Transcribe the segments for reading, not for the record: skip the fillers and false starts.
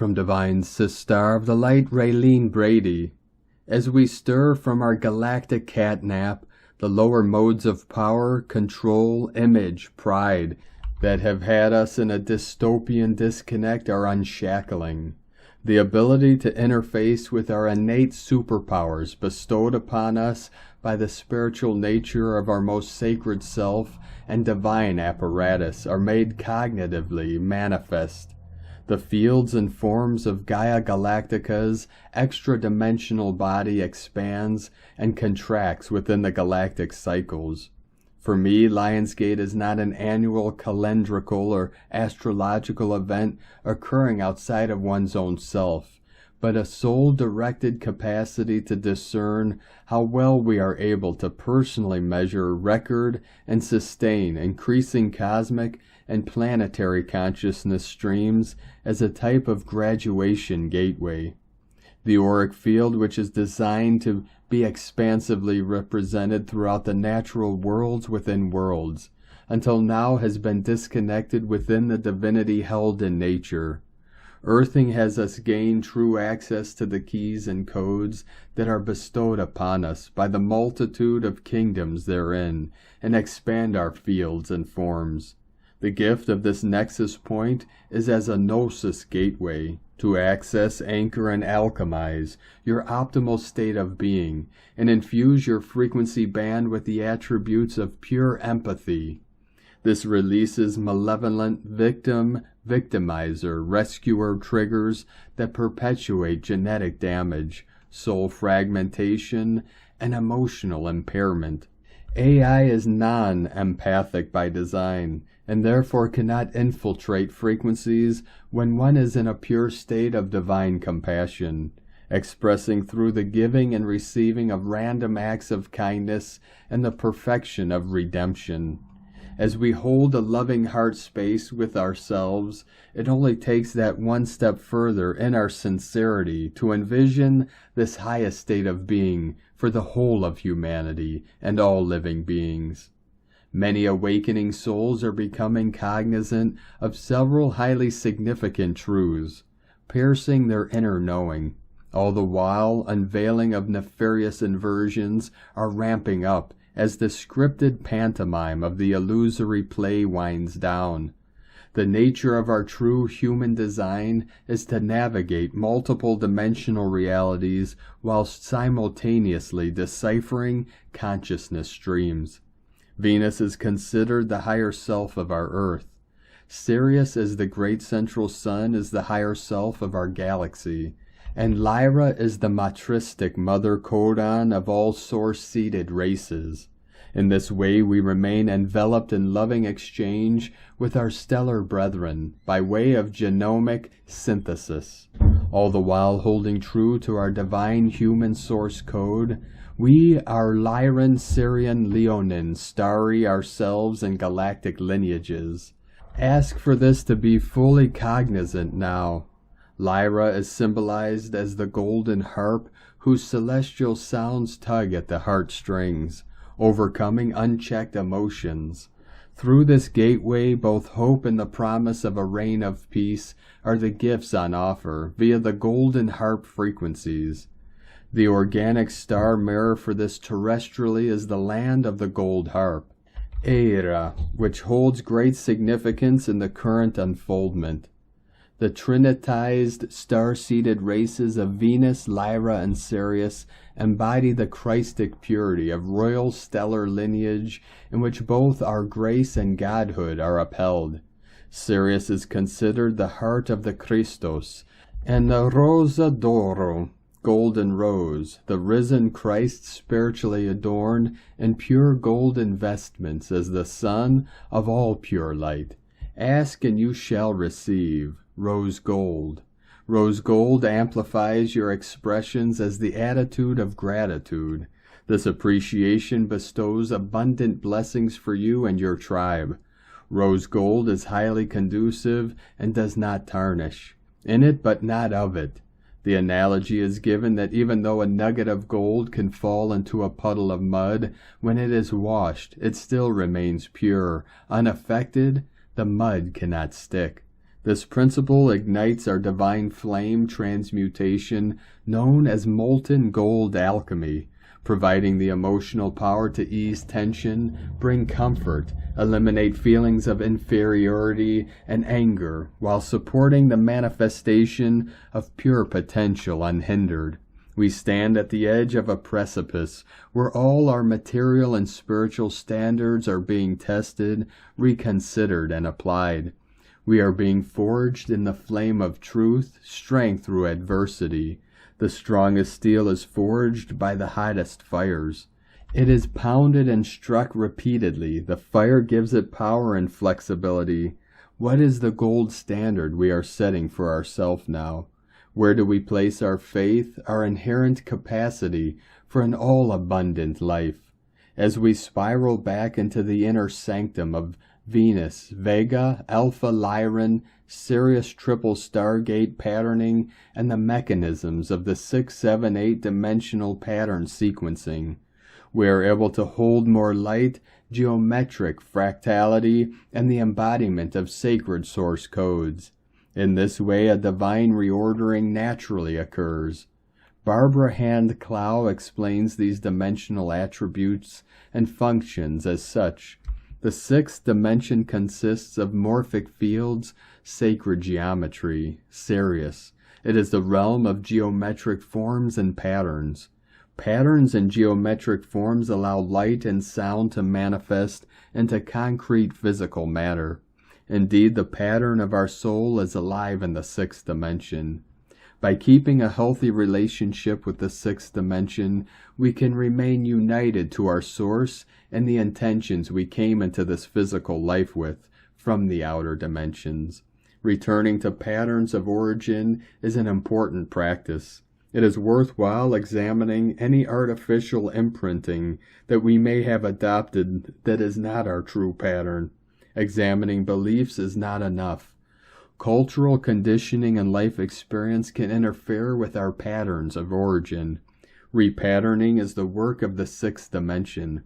From Divine Sister of the Light Raeline Brady. As we stir from our galactic catnap, the lower modes of power, control, image, pride that have had us in a dystopian disconnect are unshackling. The ability to interface with our innate superpowers bestowed upon us by the spiritual nature of our most sacred self and divine apparatus are made cognitively manifest. The fields and forms of Gaia Galactica's extra-dimensional body expands and contracts within the galactic cycles. For me, Lionsgate is not an annual calendrical or astrological event occurring outside of one's own self, but a soul-directed capacity to discern how well we are able to personally measure, record, and sustain increasing cosmic and planetary consciousness streams as a type of graduation gateway. The auric field, which is designed to be expansively represented throughout the natural worlds within worlds, until now has been disconnected within the divinity held in nature. Earthing has us gain true access to the keys and codes that are bestowed upon us by the multitude of kingdoms therein, and expand our fields and forms. The gift of this nexus point is as a gnosis gateway, to access, anchor, and alchemize your optimal state of being, and infuse your frequency band with the attributes of pure empathy. This releases malevolent victimizer, rescuer triggers that perpetuate genetic damage, soul fragmentation, and emotional impairment. AI is non-empathic by design, and therefore cannot infiltrate frequencies when one is in a pure state of divine compassion, expressing through the giving and receiving of random acts of kindness and the perfection of redemption. As we hold a loving heart space with ourselves, it only takes that one step further in our sincerity to envision this highest state of being for the whole of humanity and all living beings. Many awakening souls are becoming cognizant of several highly significant truths, piercing their inner knowing. All the while, unveiling of nefarious inversions are ramping up as the scripted pantomime of the illusory play winds down. The nature of our true human design is to navigate multiple dimensional realities whilst simultaneously deciphering consciousness streams. Venus is considered the higher self of our Earth. Sirius, as the great central sun, is the higher self of our galaxy. And Lyra is the matristic mother Codon of all source-seeded races. In this way we remain enveloped in loving exchange with our stellar brethren by way of genomic synthesis. All the while holding true to our divine human source code, we are Lyran, Syrian, Leonin, starry ourselves in galactic lineages. Ask for this to be fully cognizant now. Lyra is symbolized as the golden harp whose celestial sounds tug at the heartstrings, overcoming unchecked emotions. Through this gateway, both hope and the promise of a reign of peace are the gifts on offer via the golden harp frequencies. The organic star mirror for this terrestrially is the land of the gold harp, Eira, which holds great significance in the current unfoldment. The trinitized, star-seeded races of Venus, Lyra, and Sirius embody the Christic purity of royal stellar lineage in which both our grace and Godhood are upheld. Sirius is considered the heart of the Christos, and the Rosa d'Oro, golden rose, the risen Christ spiritually adorned in pure golden vestments as the sun of all pure light. Ask and you shall receive. Rose gold. Rose gold amplifies your expressions as the attitude of gratitude. This appreciation bestows abundant blessings for you and your tribe. Rose gold is highly conducive and does not tarnish. In it but not of it. The analogy is given that even though a nugget of gold can fall into a puddle of mud, when it is washed, it still remains pure, unaffected. The mud cannot stick. This principle ignites our divine flame transmutation known as molten gold alchemy, providing the emotional power to ease tension, bring comfort, eliminate feelings of inferiority and anger, while supporting the manifestation of pure potential unhindered. We stand at the edge of a precipice where all our material and spiritual standards are being tested, reconsidered, and applied. We are being forged in the flame of truth, strength through adversity. The strongest steel is forged by the hottest fires. It is pounded and struck repeatedly. The fire gives it power and flexibility. What is the gold standard we are setting for ourselves now? Where do we place our faith, our inherent capacity for an all-abundant life? As we spiral back into the inner sanctum of Venus, Vega, Alpha Lyran, Sirius triple stargate patterning, and the mechanisms of the 6, 7, 8-dimensional pattern sequencing, we are able to hold more light, geometric fractality, and the embodiment of sacred source codes. In this way, a divine reordering naturally occurs. Barbara Hand Clow explains these dimensional attributes and functions as such. The 6th dimension consists of morphic fields, sacred geometry, SIRIUS. It is the realm of geometric forms and patterns. Patterns and geometric forms allow light and sound to manifest into concrete physical matter. Indeed, the pattern of our soul is alive in the 6th dimension. By keeping a healthy relationship with the 6th dimension, we can remain united to our source and the intentions we came into this physical life with from the outer dimensions. Returning to patterns of origin is an important practice. It is worthwhile examining any artificial imprinting that we may have adopted that is not our true pattern. Examining beliefs is not enough. Cultural conditioning and life experience can interfere with our patterns of origin. Repatterning is the work of the 6th dimension.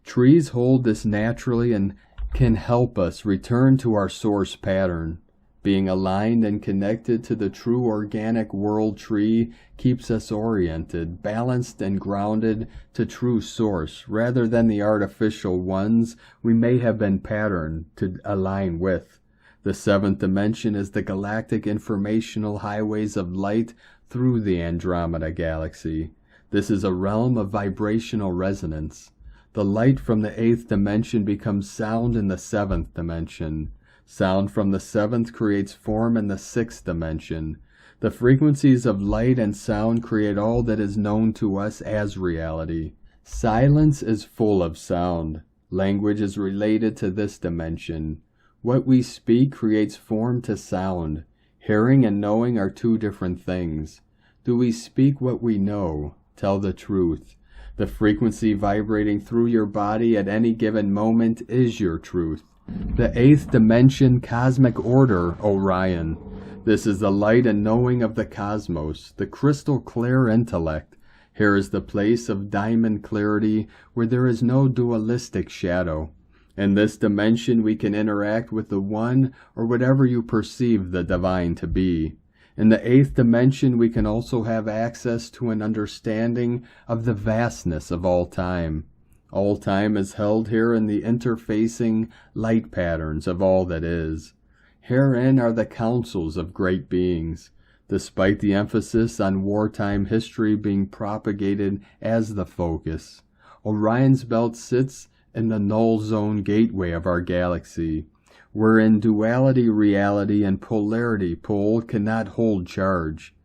Trees hold this naturally and can help us return to our source pattern. Being aligned and connected to the true organic world tree keeps us oriented, balanced, and grounded to true source, rather than the artificial ones we may have been patterned to align with. The 7th dimension is the galactic informational highways of light through the Andromeda Galaxy. This is a realm of vibrational resonance. The light from the 8th dimension becomes sound in the 7th dimension. Sound from the 7th creates form in the 6th dimension. The frequencies of light and sound create all that is known to us as reality. Silence is full of sound. Language is related to this dimension. What we speak creates form to sound. Hearing and knowing are two different things. Do we speak what we know? Tell the truth. The frequency vibrating through your body at any given moment is your truth. The 8th dimension cosmic order, Orion. This is the light and knowing of the cosmos, the crystal clear intellect. Here is the place of diamond clarity where there is no dualistic shadow. In this dimension we can interact with the one or whatever you perceive the divine to be. In the 8th dimension we can also have access to an understanding of the vastness of all time. All time is held here in the interfacing light patterns of all that is. Herein are the counsels of great beings. Despite the emphasis on wartime history being propagated as the focus, Orion's belt sits in the null zone gateway of our galaxy, wherein duality reality and polarity pole cannot hold charge.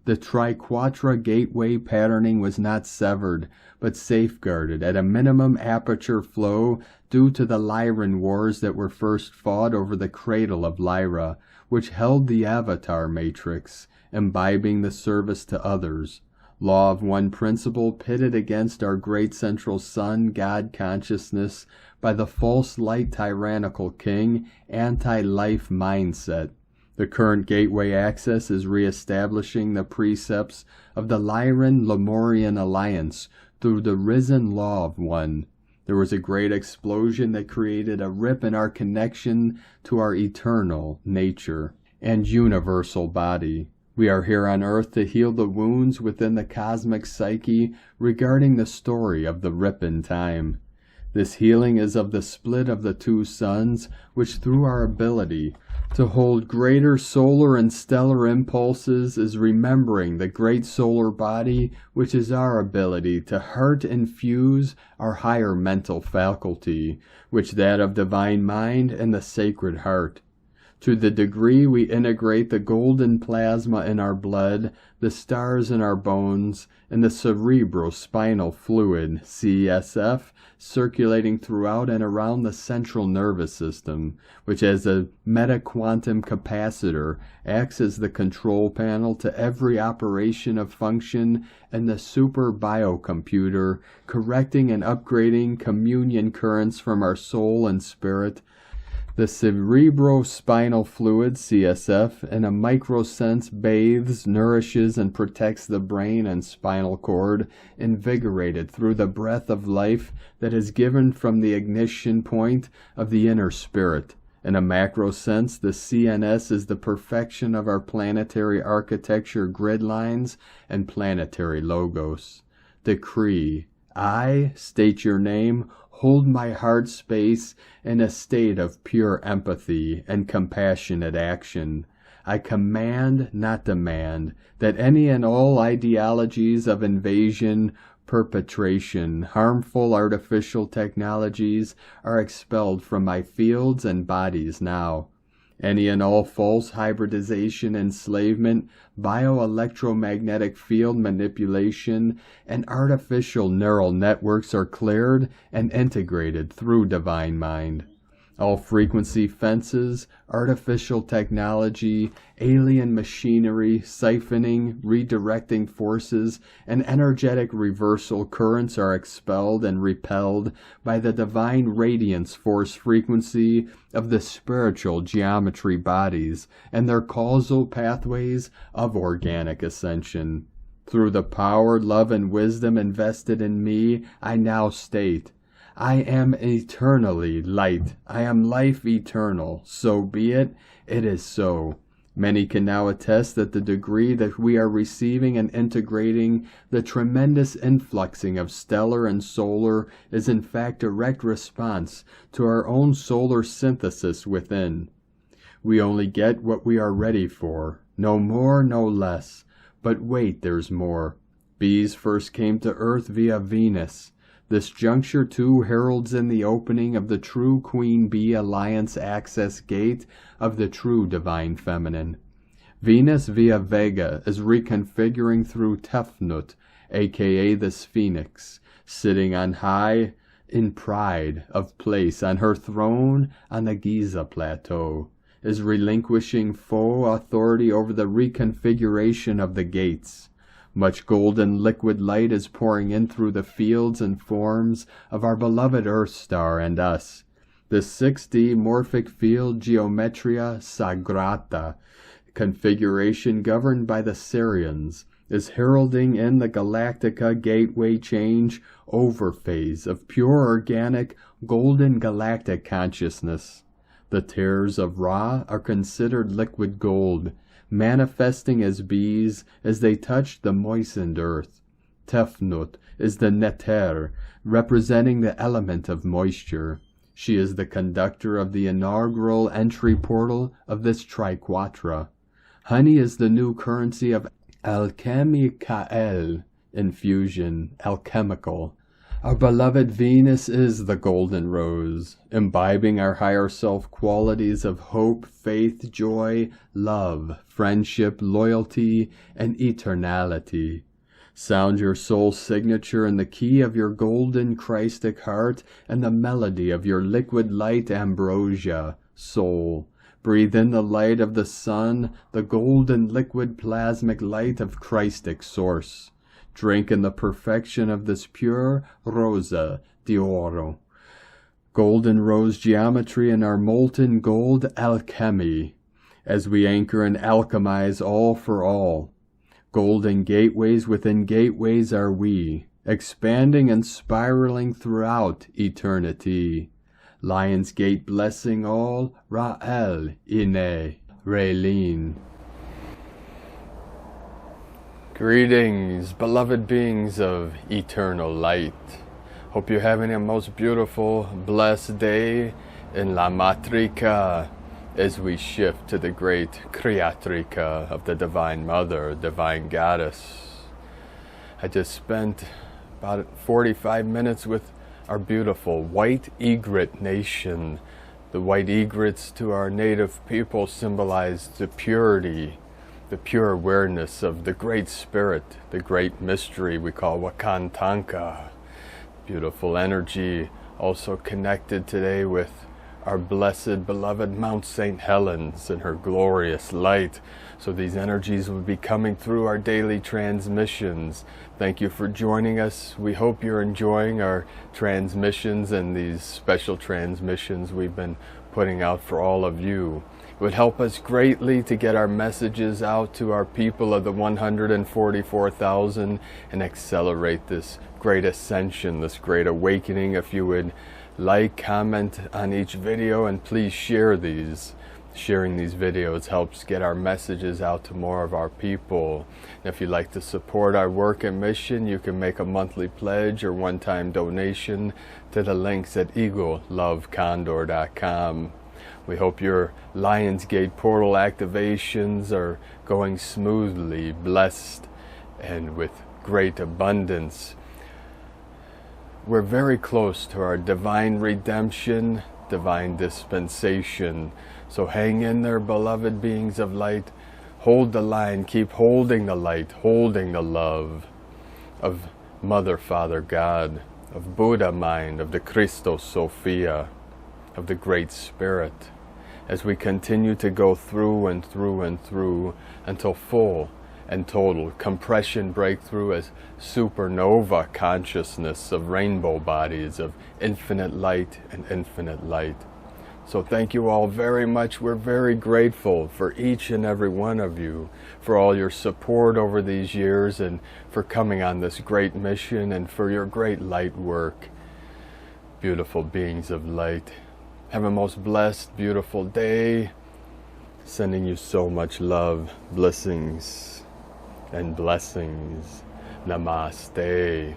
The triquetra gateway patterning was not severed, but safeguarded at a minimum aperture flow due to the Lyran wars that were first fought over the cradle of Lyra, which held the avatar matrix, imbibing the service to others. Law of one principle pitted against our great central sun, God consciousness, by the false light tyrannical king, anti-life mindset. The current gateway access is re-establishing the precepts of the Lyran-Lemurian alliance through the risen law of one. There was a great explosion that created a rip in our connection to our eternal nature. and universal body. We are here on earth to heal the wounds within the cosmic psyche regarding the story of the rip in time. This healing is of the split of the two suns, which through our ability to hold greater solar and stellar impulses is remembering the great solar body, which is our ability to heart infuse our higher mental faculty, which that of divine mind and the sacred heart. To the degree we integrate the golden plasma in our blood, the stars in our bones, and the cerebrospinal fluid, CSF, circulating throughout and around the central nervous system, which as a metaquantum capacitor acts as the control panel to every operation of function and the super biocomputer, correcting and upgrading communion currents from our soul and spirit. The cerebrospinal fluid, CSF, in a microsense bathes, nourishes, and protects the brain and spinal cord, invigorated through the breath of life that is given from the ignition point of the inner spirit. In a macro sense, the CNS is the perfection of our planetary architecture grid lines and planetary logos. Decree, I state your name, hold my heart space in a state of pure empathy and compassionate action. I command, not demand, that any and all ideologies of invasion, perpetration, harmful artificial technologies are expelled from my fields and bodies now. Any and all false hybridization, enslavement, bioelectromagnetic field manipulation, and artificial neural networks are cleared and integrated through divine mind. All frequency fences, artificial technology, alien machinery, siphoning, redirecting forces, and energetic reversal currents are expelled and repelled by the divine radiance force frequency of the spiritual geometry bodies and their causal pathways of organic ascension. Through the power, love, and wisdom invested in me, I now state, I am eternally light. I am life eternal. So be it. It is so. Many can now attest that the degree that we are receiving and integrating the tremendous influxing of stellar and solar is in fact direct response to our own solar synthesis within. We only get what we are ready for. No more, no less. But wait, there's more. Bees first came to Earth via Venus. This juncture too heralds in the opening of the true Queen Bee Alliance access gate of the true divine feminine. Venus via Vega is reconfiguring through Tefnut, aka the Sphinx, sitting on high in pride of place on her throne on the Giza Plateau, is relinquishing full authority over the reconfiguration of the gates. Much golden liquid light is pouring in through the fields and forms of our beloved Earth star and us. The 6D morphic field Geometria Sagrada, configuration governed by the Sirians, is heralding in the Galactica gateway change over phase of pure organic golden galactic consciousness. The tears of Ra are considered liquid gold, manifesting as bees as they touch the moistened earth. Tefnut is the neter, representing the element of moisture. She is the conductor of the inaugural entry portal of this triquatra. Honey is the new currency of alchemical infusion, alchemical. Our beloved Venus is the golden rose, imbibing our higher self qualities of hope, faith, joy, love, friendship, loyalty, and eternality. Sound your soul signature in the key of your golden Christic heart and the melody of your liquid light ambrosia, soul. Breathe in the light of the sun, the golden liquid plasmic light of Christic source. Drink in the perfection of this pure rosa d'oro. Golden rose geometry in our molten gold alchemy, as we anchor and alchemize all for all. Golden gateways within gateways are we, expanding and spiraling throughout eternity. Lionsgate blessing all, Raeline Raeline. Greetings, beloved beings of eternal light. Hope you're having a most beautiful, blessed day in La Matrika as we shift to the great Kriyatrika of the Divine Mother, Divine Goddess. I just spent about 45 minutes with our beautiful white egret nation. The white egrets to our native people symbolize the purity, the pure awareness of the Great Spirit, the great mystery we call Wakantanka. Beautiful energy, also connected today with our blessed, beloved Mount St. Helens and her glorious light. So these energies will be coming through our daily transmissions. Thank you for joining us. We hope you're enjoying our transmissions and these special transmissions we've been putting out for all of you. It would help us greatly to get our messages out to our people of the 144,000 and accelerate this great ascension, this great awakening. If you would like, comment on each video, and please share these. Sharing these videos helps get our messages out to more of our people. And if you'd like to support our work and mission, you can make a monthly pledge or one-time donation to the links at eaglelovecondor.com. We hope your Lionsgate portal activations are going smoothly, blessed, and with great abundance. We're very close to our divine redemption, divine dispensation. So hang in there, beloved beings of light. Hold the line, keep holding the light, holding the love of Mother, Father, God, of Buddha mind, of the Christos Sophia, of the Great Spirit, as we continue to go through and through and through until full and total compression breakthrough as supernova consciousness of rainbow bodies of infinite light and infinite light. So thank you all very much. We're very grateful for each and every one of you, for all your support over these years and for coming on this great mission and for your great light work. Beautiful beings of light. Have a most blessed, beautiful day. Sending you so much love, blessings, and blessings. Namaste.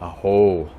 Aho.